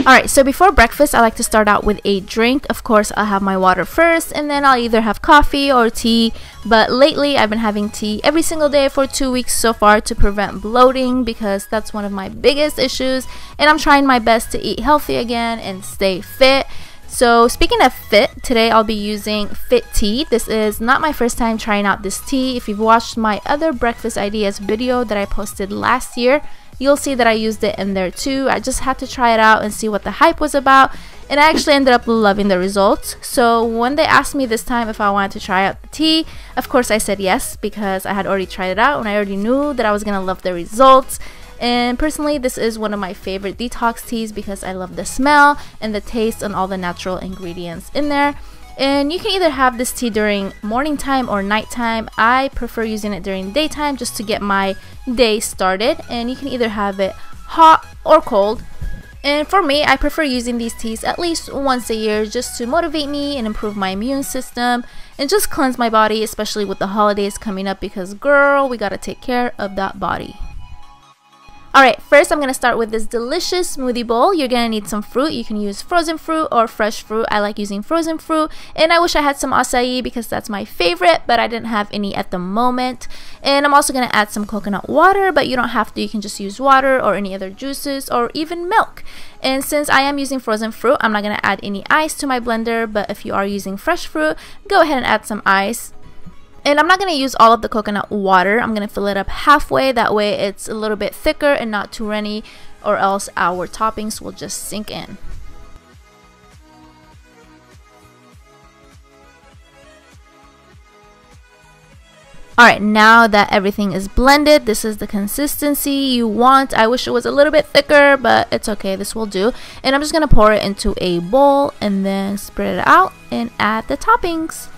Alright, so before breakfast, I like to start out with a drink. Of course, I'll have my water first, and then I'll either have coffee or tea. But lately, I've been having tea every single day for 2 weeks so far to prevent bloating, because that's one of my biggest issues. And I'm trying my best to eat healthy again and stay fit. So speaking of fit, today I'll be using Fit Tea. This is not my first time trying out this tea. If you've watched my other breakfast ideas video that I posted last year, you'll see that I used it in there too. I just had to try it out and see what the hype was about, and I actually ended up loving the results. So when they asked me this time if I wanted to try out the tea, of course I said yes, because I had already tried it out and I already knew that I was gonna love the results. And personally, this is one of my favorite detox teas because I love the smell and the taste and all the natural ingredients in there. And you can either have this tea during morning time or nighttime. I prefer using it during daytime just to get my day started. And you can either have it hot or cold. And for me, I prefer using these teas at least once a year just to motivate me and improve my immune system and just cleanse my body, especially with the holidays coming up, because girl, we gotta take care of that body. Alright, first I'm going to start with this delicious smoothie bowl. You're going to need some fruit. You can use frozen fruit or fresh fruit. I like using frozen fruit, and I wish I had some acai because that's my favorite, but I didn't have any at the moment. And I'm also going to add some coconut water, but you don't have to. You can just use water or any other juices or even milk. And since I am using frozen fruit, I'm not going to add any ice to my blender, but if you are using fresh fruit, go ahead and add some ice. And I'm not going to use all of the coconut water. I'm going to fill it up halfway. That way it's a little bit thicker and not too runny, or else our toppings will just sink in. Alright, now that everything is blended, this is the consistency you want. I wish it was a little bit thicker, but it's okay. This will do. And I'm just going to pour it into a bowl and then spread it out and add the toppings.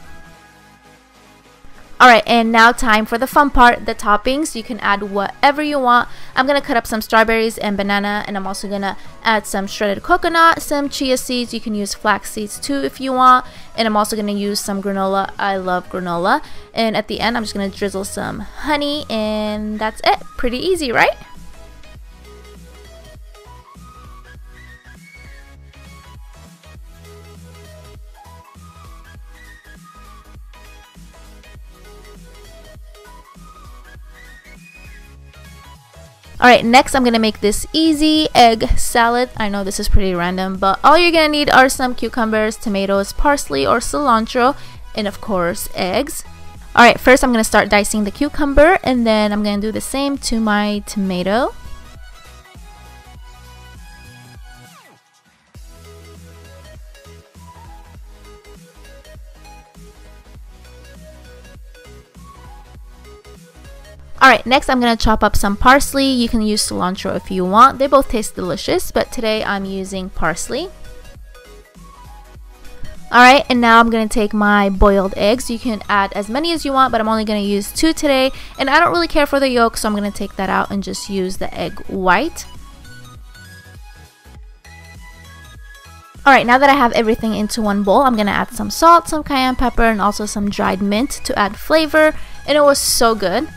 Alright, and now time for the fun part, the toppings. You can add whatever you want. I'm going to cut up some strawberries and banana, and I'm also going to add some shredded coconut, some chia seeds. You can use flax seeds too if you want. And I'm also going to use some granola. I love granola. And at the end, I'm just going to drizzle some honey, and that's it. Pretty easy, right? Alright, next I'm going to make this easy egg salad. I know this is pretty random, but all you're going to need are some cucumbers, tomatoes, parsley or cilantro, and of course eggs. Alright, first I'm going to start dicing the cucumber, and then I'm going to do the same to my tomato. Alright, next I'm going to chop up some parsley. You can use cilantro if you want. They both taste delicious, but today I'm using parsley. Alright, and now I'm going to take my boiled eggs. You can add as many as you want, but I'm only going to use 2 today. And I don't really care for the yolk, so I'm going to take that out and just use the egg white. Alright, now that I have everything into one bowl, I'm going to add some salt, some cayenne pepper, and also some dried mint to add flavor. And it was so good.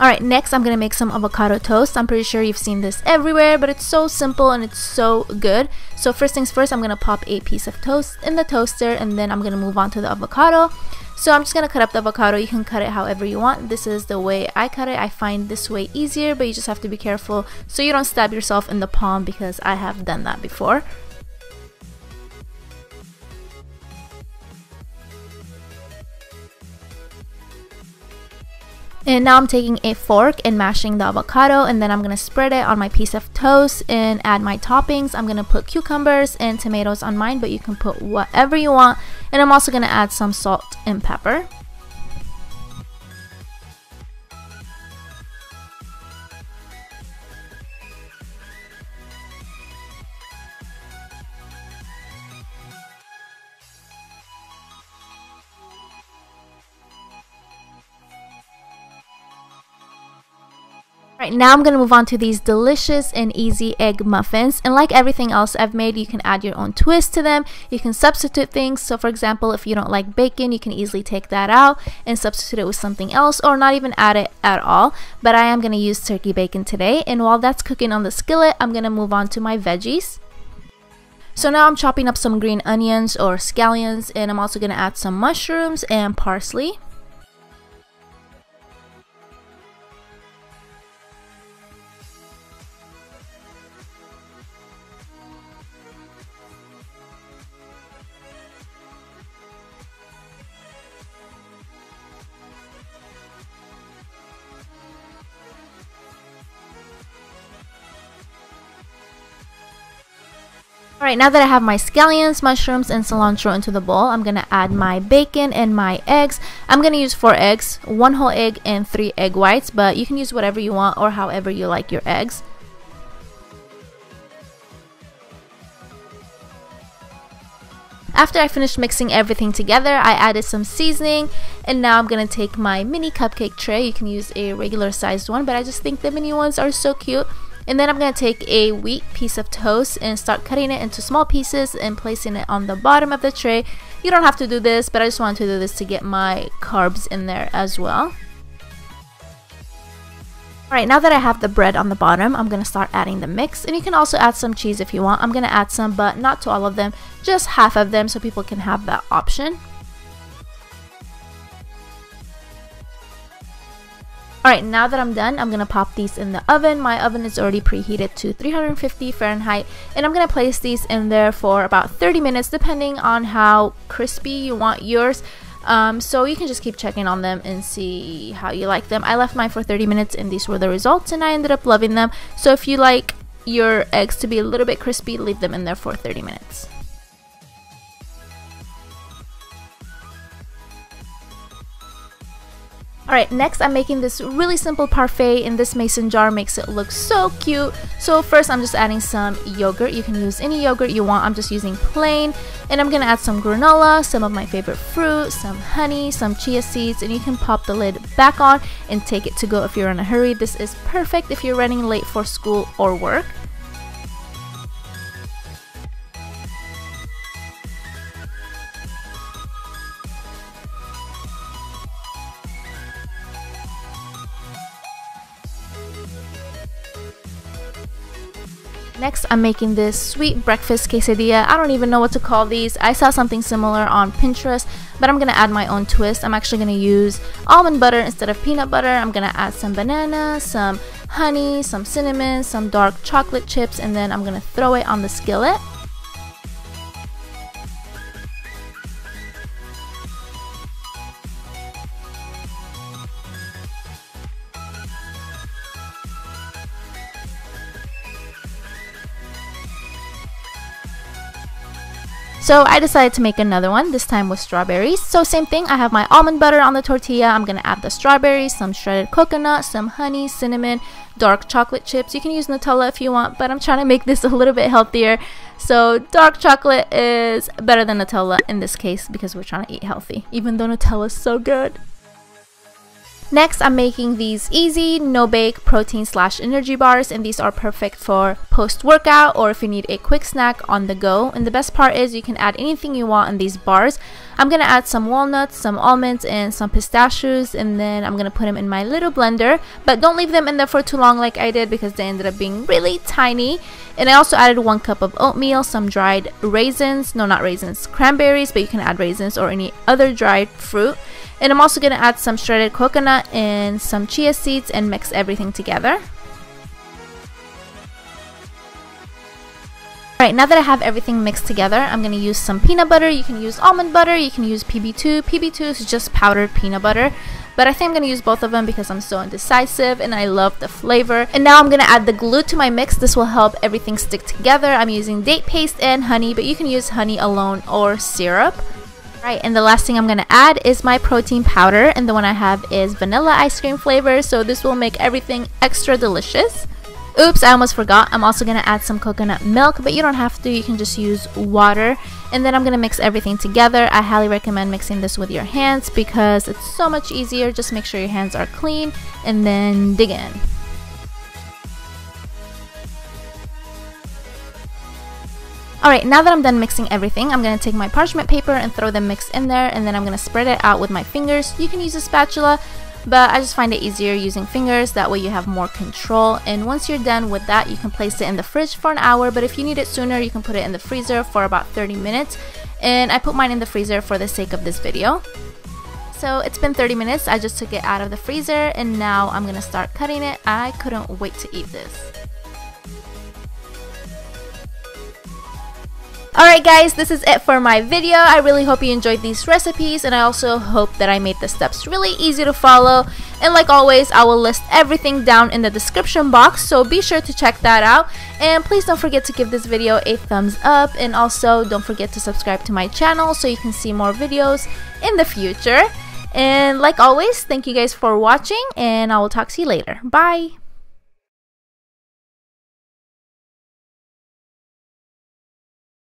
Alright, next I'm going to make some avocado toast. I'm pretty sure you've seen this everywhere, but it's so simple and it's so good. So first things first, I'm going to pop a piece of toast in the toaster, and then I'm going to move on to the avocado. So I'm just going to cut up the avocado. You can cut it however you want. This is the way I cut it. I find this way easier, but you just have to be careful so you don't stab yourself in the palm, because I have done that before. And now I'm taking a fork and mashing the avocado, and then I'm going to spread it on my piece of toast and add my toppings. I'm going to put cucumbers and tomatoes on mine, but you can put whatever you want. And I'm also going to add some salt and pepper. Right, now I'm going to move on to these delicious and easy egg muffins, and like everything else I've made, you can add your own twist to them. You can substitute things. So for example, if you don't like bacon, you can easily take that out and substitute it with something else, or not even add it at all. But I am going to use turkey bacon today, and while that's cooking on the skillet, I'm going to move on to my veggies. So now I'm chopping up some green onions or scallions, and I'm also going to add some mushrooms and parsley. Alright, now that I have my scallions, mushrooms, and cilantro into the bowl, I'm going to add my bacon and my eggs. I'm going to use 4 eggs, 1 whole egg, and 3 egg whites, but you can use whatever you want or however you like your eggs. After I finished mixing everything together, I added some seasoning, and now I'm going to take my mini cupcake tray. You can use a regular sized one, but I just think the mini ones are so cute. And then I'm going to take a wheat piece of toast and start cutting it into small pieces and placing it on the bottom of the tray. You don't have to do this, but I just wanted to do this to get my carbs in there as well. Alright, now that I have the bread on the bottom, I'm going to start adding the mix. And you can also add some cheese if you want. I'm going to add some, but not to all of them, just half of them so people can have that option. Alright, now that I'm done, I'm going to pop these in the oven. My oven is already preheated to 350 Fahrenheit, and I'm going to place these in there for about 30 minutes depending on how crispy you want yours. So you can just keep checking on them and see how you like them. I left mine for 30 minutes and these were the results, and I ended up loving them. So if you like your eggs to be a little bit crispy, leave them in there for 30 minutes. Alright, next I'm making this really simple parfait in this mason jar. Makes it look so cute. So first I'm just adding some yogurt. You can use any yogurt you want. I'm just using plain. And I'm going to add some granola, some of my favorite fruit, some honey, some chia seeds, and you can pop the lid back on and take it to go if you're in a hurry. This is perfect if you're running late for school or work. Next, I'm making this sweet breakfast quesadilla. I don't even know what to call these. I saw something similar on Pinterest, but I'm going to add my own twist. I'm actually going to use almond butter instead of peanut butter. I'm going to add some banana, some honey, some cinnamon, some dark chocolate chips, and then I'm going to throw it on the skillet. So I decided to make another one, this time with strawberries. So same thing, I have my almond butter on the tortilla. I'm going to add the strawberries, some shredded coconut, some honey, cinnamon, dark chocolate chips. You can use Nutella if you want, but I'm trying to make this a little bit healthier. So dark chocolate is better than Nutella in this case because we're trying to eat healthy, even though Nutella is so good. Next, I'm making these easy, no-bake protein/energy bars, and these are perfect for post-workout or if you need a quick snack on the go. And the best part is you can add anything you want in these bars. I'm going to add some walnuts, some almonds, and some pistachios, and then I'm going to put them in my little blender. But don't leave them in there for too long like I did because they ended up being really tiny. And I also added 1 cup of oatmeal, some dried raisins, no, not raisins, cranberries, but you can add raisins or any other dried fruit. And I'm also going to add some shredded coconut and some chia seeds and mix everything together. Alright, now that I have everything mixed together, I'm going to use some peanut butter. You can use almond butter, you can use PB2. PB2 is just powdered peanut butter. But I think I'm going to use both of them because I'm so indecisive and I love the flavor. And now I'm going to add the glue to my mix. This will help everything stick together. I'm using date paste and honey, but you can use honey alone or syrup. Right, and the last thing I'm going to add is my protein powder, and the one I have is vanilla ice cream flavor, so this will make everything extra delicious. Oops, I almost forgot. I'm also going to add some coconut milk, but you don't have to. You can just use water. And then I'm going to mix everything together. I highly recommend mixing this with your hands because it's so much easier. Just make sure your hands are clean and then dig in. Alright, now that I'm done mixing everything, I'm going to take my parchment paper and throw the mix in there, and then I'm going to spread it out with my fingers. You can use a spatula, but I just find it easier using fingers. That way you have more control. And once you're done with that, you can place it in the fridge for an hour, but if you need it sooner, you can put it in the freezer for about 30 minutes. And I put mine in the freezer for the sake of this video. So it's been 30 minutes, I just took it out of the freezer, and now I'm going to start cutting it. I couldn't wait to eat this. Alright guys, this is it for my video. I really hope you enjoyed these recipes, and I also hope that I made the steps really easy to follow. And like always, I will list everything down in the description box, so be sure to check that out. And please don't forget to give this video a thumbs up, and also don't forget to subscribe to my channel so you can see more videos in the future. And like always, thank you guys for watching, and I will talk to you later. Bye!